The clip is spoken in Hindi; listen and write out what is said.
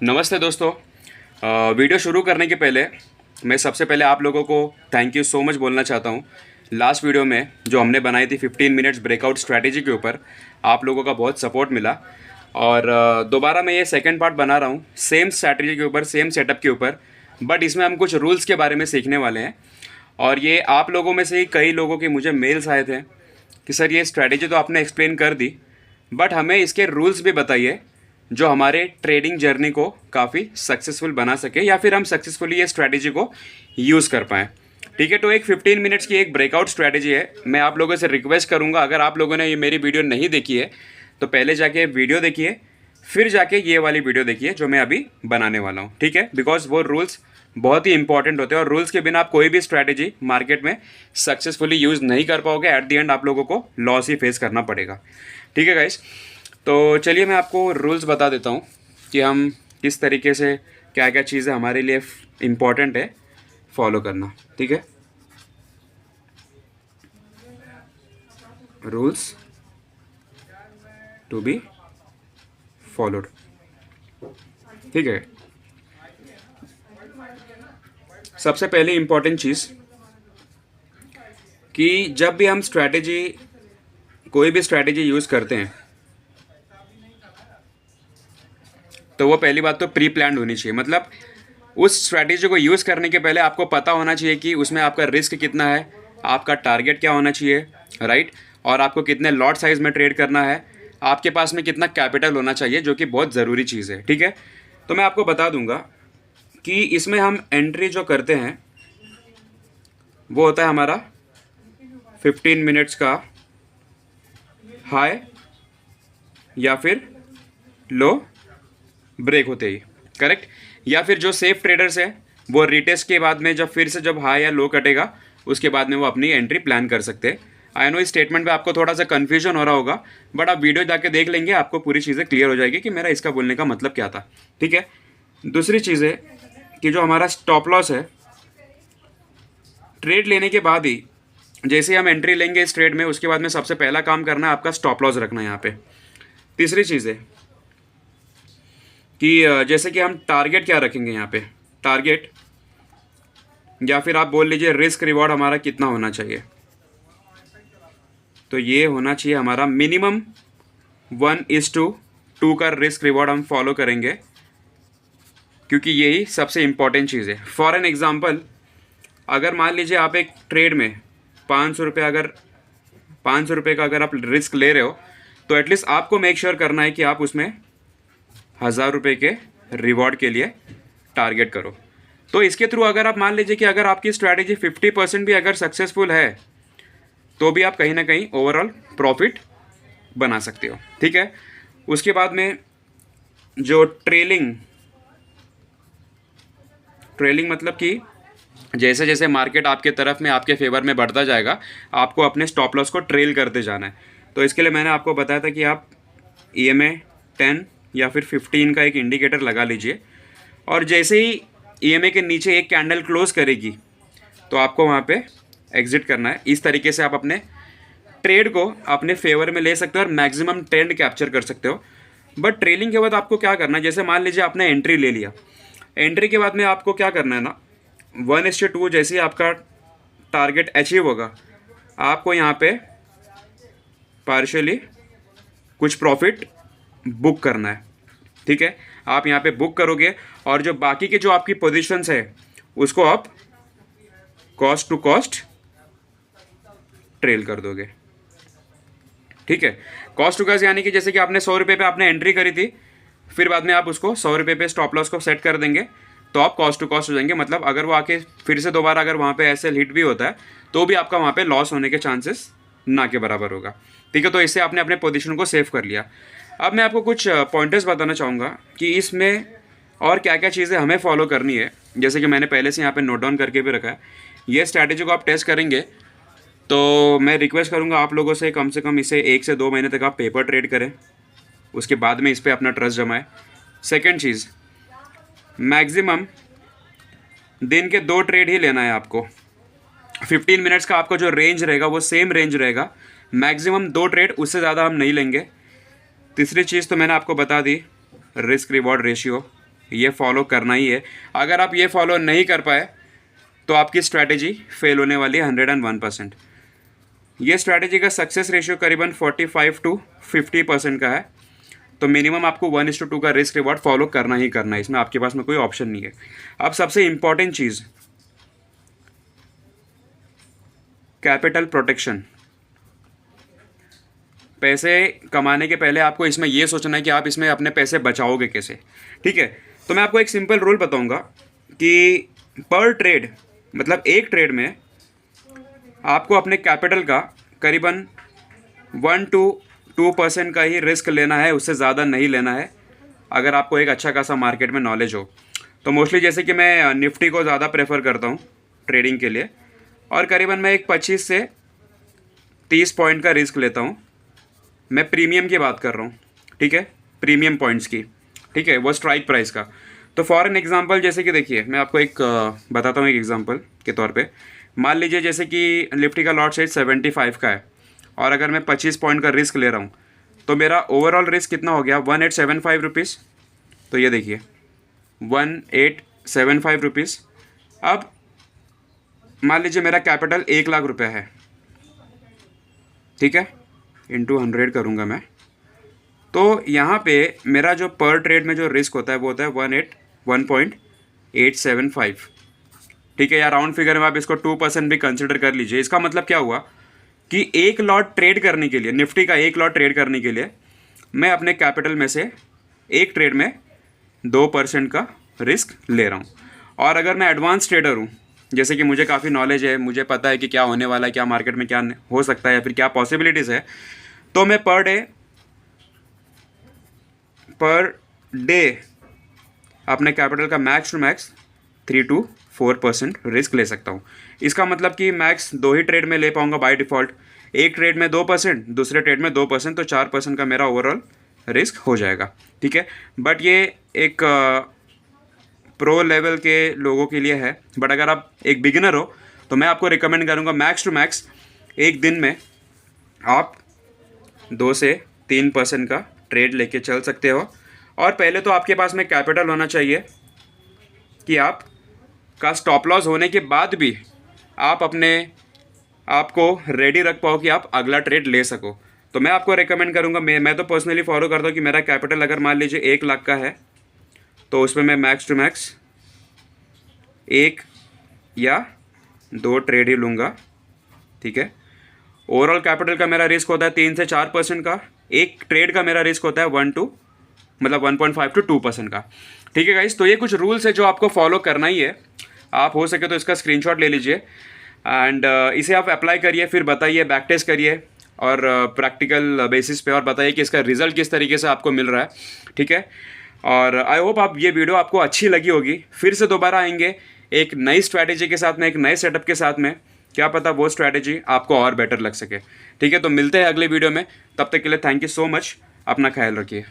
नमस्ते दोस्तों। वीडियो शुरू करने के पहले मैं सबसे पहले आप लोगों को थैंक यू सो मच बोलना चाहता हूँ। लास्ट वीडियो में जो हमने बनाई थी 15 मिनट्स ब्रेकआउट स्ट्रैटेजी के ऊपर आप लोगों का बहुत सपोर्ट मिला और दोबारा मैं ये सेकंड पार्ट बना रहा हूँ सेम स्ट्रैटेजी के ऊपर, सेम सेटअप के ऊपर, बट इसमें हम कुछ रूल्स के बारे में सीखने वाले हैं। और ये आप लोगों में से ही कई लोगों के मुझे मेल्स आए थे कि सर ये स्ट्रैटेजी तो आपने एक्सप्लेन कर दी, बट हमें इसके रूल्स भी बताइए जो हमारे ट्रेडिंग जर्नी को काफ़ी सक्सेसफुल बना सके या फिर हम सक्सेसफुली ये स्ट्रैटेजी को यूज़ कर पाएँ। ठीक है, तो एक 15 मिनट्स की एक ब्रेकआउट स्ट्रैटेजी है। मैं आप लोगों से रिक्वेस्ट करूंगा, अगर आप लोगों ने ये मेरी वीडियो नहीं देखी है तो पहले जाके वीडियो देखिए, फिर जाके ये वाली वीडियो देखिए जो मैं अभी बनाने वाला हूँ। ठीक है, बिकॉज वो रूल्स बहुत ही इंपॉर्टेंट होते हैं और रूल्स के बिना आप कोई भी स्ट्रैटेजी मार्केट में सक्सेसफुली यूज़ नहीं कर पाओगे। एट द एंड आप लोगों को लॉस ही फेस करना पड़ेगा। ठीक है गाइस, तो चलिए मैं आपको रूल्स बता देता हूँ कि हम किस तरीके से क्या क्या चीज़ें हमारे लिए इम्पॉर्टेंट है फॉलो करना। ठीक है, रूल्स टू बी फॉलोड। ठीक है, सबसे पहले इम्पॉर्टेंट चीज़ कि जब भी हम कोई भी स्ट्रैटेजी यूज़ करते हैं तो वो पहली बात तो प्री प्लान्ड होनी चाहिए। मतलब उस स्ट्रैटेजी को यूज़ करने के पहले आपको पता होना चाहिए कि उसमें आपका रिस्क कितना है, आपका टारगेट क्या होना चाहिए, राइट, और आपको कितने लॉट साइज में ट्रेड करना है, आपके पास में कितना कैपिटल होना चाहिए, जो कि बहुत ज़रूरी चीज़ है। ठीक है, तो मैं आपको बता दूंगा कि इसमें हम एंट्री जो करते हैं वो होता है हमारा 15 मिनट्स का हाई या फिर लो ब्रेक होते ही, करेक्ट। या फिर जो सेफ ट्रेडर्स हैं वो रिटेस्ट के बाद में जब हाई या लो कटेगा उसके बाद में वो अपनी एंट्री प्लान कर सकते हैं। आई नो इस स्टेटमेंट में आपको थोड़ा सा कन्फ्यूजन हो रहा होगा, बट आप वीडियो जाके देख लेंगे, आपको पूरी चीज़ें क्लियर हो जाएगी कि मेरा इसका बोलने का मतलब क्या था। ठीक है, दूसरी चीज़ है कि जो हमारा स्टॉप लॉस है, ट्रेड लेने के बाद ही जैसे हम एंट्री लेंगे इस ट्रेड में, उसके बाद में सबसे पहला काम करना है आपका स्टॉप लॉस रखना है यहाँ पे। तीसरी चीज़ है कि जैसे कि हम टारगेट क्या रखेंगे यहाँ पे, टारगेट या फिर आप बोल लीजिए रिस्क रिवॉर्ड हमारा कितना होना चाहिए। तो ये होना चाहिए हमारा मिनिमम 1:2 का रिस्क रिवॉर्ड हम फॉलो करेंगे, क्योंकि यही सबसे इम्पॉर्टेंट चीज़ है। फॉर एन एग्जांपल, अगर मान लीजिए आप एक ट्रेड में 500 रुपये का अगर आप रिस्क ले रहे हो तो एटलीस्ट आपको मेक श्योर करना है कि आप उसमें 1000 रुपये के रिवॉर्ड के लिए टारगेट करो। तो इसके थ्रू अगर आप मान लीजिए कि अगर आपकी स्ट्रैटेजी 50% भी अगर सक्सेसफुल है तो भी आप कहीं ना कहीं ओवरऑल प्रॉफिट बना सकते हो। ठीक है, उसके बाद में जो ट्रेलिंग मतलब कि जैसे जैसे मार्केट आपके तरफ में आपके फेवर में बढ़ता जाएगा आपको अपने स्टॉप लॉस को ट्रेल करते जाना है। तो इसके लिए मैंने आपको बताया था कि आप EMA 10 या फिर 15 का एक इंडिकेटर लगा लीजिए, और जैसे ही EMA के नीचे एक कैंडल क्लोज करेगी तो आपको वहाँ पे एग्जिट करना है। इस तरीके से आप अपने ट्रेड को अपने फेवर में ले सकते हो और मैक्सिमम ट्रेंड कैप्चर कर सकते हो। बट ट्रेलिंग के बाद आपको क्या करना है, जैसे मान लीजिए आपने एंट्री ले लिया, एंट्री के बाद में आपको क्या करना है ना, 1:2 जैसे ही आपका टारगेट अचीव होगा आपको यहाँ पे पार्शियली कुछ प्रॉफिट बुक करना है। ठीक है, आप यहाँ पे बुक करोगे और जो बाकी के जो आपकी पोजीशंस है उसको आप कॉस्ट टू कॉस्ट ट्रेल कर दोगे। ठीक है, कॉस्ट टू कॉस्ट यानी कि जैसे कि आपने 100 रुपये पे आपने एंट्री करी थी, फिर बाद में आप उसको 100 रुपये पे स्टॉप लॉस को सेट कर देंगे तो आप कॉस्ट टू कॉस्ट हो जाएंगे। मतलब अगर वो आके फिर से दोबारा अगर वहाँ पे ऐसे हिट भी होता है तो भी आपका वहाँ पे लॉस होने के चांसेस ना के बराबर होगा। ठीक है, तो इससे आपने अपने पोजीशन को सेव कर लिया। अब मैं आपको कुछ पॉइंटर्स बताना चाहूँगा कि इसमें और क्या क्या चीज़ें हमें फॉलो करनी है। जैसे कि मैंने पहले से यहाँ पे नोट डाउन करके भी रखा है। ये स्ट्रैटेजी को आप टेस्ट करेंगे तो मैं रिक्वेस्ट करूँगा आप लोगों से कम इसे 1 से 2 महीने तक आप पेपर ट्रेड करें, उसके बाद में इस पर अपना ट्रस्ट जमाएं। सेकेंड चीज़, मैक्सिमम दिन के 2 ट्रेड ही लेना है आपको। 15 मिनट्स का आपका जो रेंज रहेगा वो सेम रेंज रहेगा, मैक्सिमम 2 ट्रेड, उससे ज़्यादा हम नहीं लेंगे। तीसरी चीज़ तो मैंने आपको बता दी, रिस्क रिवॉर्ड रेशियो ये फॉलो करना ही है। अगर आप ये फॉलो नहीं कर पाए तो आपकी स्ट्रैटेजी फेल होने वाली है 101%। ये स्ट्रैटेजी का सक्सेस रेशियो करीबन 45 to 50% का है। तो मिनिमम आपको 1:2 का रिस्क रिवॉर्ड फॉलो करना ही करना है, इसमें आपके पास में कोई ऑप्शन नहीं है। अब सबसे इम्पॉर्टेंट चीज़, कैपिटल प्रोटेक्शन। पैसे कमाने के पहले आपको इसमें ये सोचना है कि आप इसमें अपने पैसे बचाओगे कैसे, ठीक है। तो मैं आपको एक सिंपल रूल बताऊंगा कि पर ट्रेड, मतलब एक ट्रेड में आपको अपने कैपिटल का करीबन 1 to 2% का ही रिस्क लेना है, उससे ज़्यादा नहीं लेना है, अगर आपको एक अच्छा खासा मार्केट में नॉलेज हो। तो मोस्टली जैसे कि मैं निफ्टी को ज़्यादा प्रेफर करता हूँ ट्रेडिंग के लिए, और करीबन मैं एक 25 से 30 पॉइंट का रिस्क लेता हूँ। मैं प्रीमियम की बात कर रहा हूँ, ठीक है, प्रीमियम पॉइंट्स की, ठीक है, वो स्ट्राइक प्राइस का। तो फॉर एन एग्जांपल, जैसे कि देखिए मैं आपको एक बताता हूँ, एक एग्जांपल के तौर पे मान लीजिए जैसे कि निफ्टी का लॉट साइज 75 का है, और अगर मैं 25 पॉइंट का रिस्क ले रहा हूँ तो मेरा ओवरऑल रिस्क कितना हो गया, 1875 रुपीज़। तो ये देखिए 1875 रुपीज़। अब मान लीजिए मेरा कैपिटल 1 लाख रुपये है, ठीक है, इंटू 100 करूँगा मैं। तो यहाँ पे मेरा जो पर ट्रेड में जो रिस्क होता है वो होता है 1.875, ठीक है, या राउंड फिगर में आप इसको 2% भी कंसिडर कर लीजिए। इसका मतलब क्या हुआ कि एक लॉट ट्रेड करने के लिए, निफ्टी का एक लॉट ट्रेड करने के लिए मैं अपने कैपिटल में से एक ट्रेड में 2% का रिस्क ले रहा हूँ। और अगर मैं एडवांस ट्रेडर हूँ, जैसे कि मुझे काफ़ी नॉलेज है, मुझे पता है कि क्या होने वाला है, क्या मार्केट में क्या हो सकता है या फिर क्या पॉसिबिलिटीज़ है, तो मैं पर डे अपने कैपिटल का max to max 3 to 4% risk ले सकता हूँ। इसका मतलब कि मैक्स 2 ही ट्रेड में ले पाऊँगा बाय डिफ़ॉल्ट, एक ट्रेड में 2%, दूसरे ट्रेड में 2%, तो 4% का मेरा ओवरऑल रिस्क हो जाएगा, ठीक है। बट ये एक प्रो लेवल के लोगों के लिए है, बट अगर आप एक बिगिनर हो तो मैं आपको रिकमेंड करूँगा मैक्स टू मैक्स एक दिन में आप 2 से 3% का ट्रेड लेके चल सकते हो। और पहले तो आपके पास में कैपिटल होना चाहिए कि आप का स्टॉप लॉस होने के बाद भी आप अपने आप को रेडी रख पाओ कि आप अगला ट्रेड ले सको। तो मैं आपको रेकमेंड करूँगा, मैं तो पर्सनली फॉलो करता हूँ कि मेरा कैपिटल अगर मान लीजिए 1 लाख का है तो उसमें मैं मैक्स टू मैक्स 1 या 2 ट्रेड ही लूँगा, ठीक है। ओवरऑल कैपिटल का मेरा रिस्क होता है 3 से 4% का, एक ट्रेड का मेरा रिस्क होता है 1.5 to 2% का, ठीक है गाइस। तो ये कुछ रूल्स है जो आपको फॉलो करना ही है। आप हो सके तो इसका स्क्रीनशॉट ले लीजिए एंड इसे आप अप्लाई करिए, फिर बताइए, बैक टेस्ट करिए और प्रैक्टिकल बेसिस पे, और बताइए कि इसका रिजल्ट किस तरीके से आपको मिल रहा है, ठीक है। और आई होप आप ये वीडियो आपको अच्छी लगी होगी। फिर से दोबारा आएंगे एक नई स्ट्रैटेजी के साथ में, एक नए सेटअप के साथ में, क्या पता वो स्ट्रैटेजी आपको और बेटर लग सके, ठीक है। तो मिलते हैं अगले वीडियो में, तब तक के लिए थैंक यू सो मच, अपना ख्याल रखिए।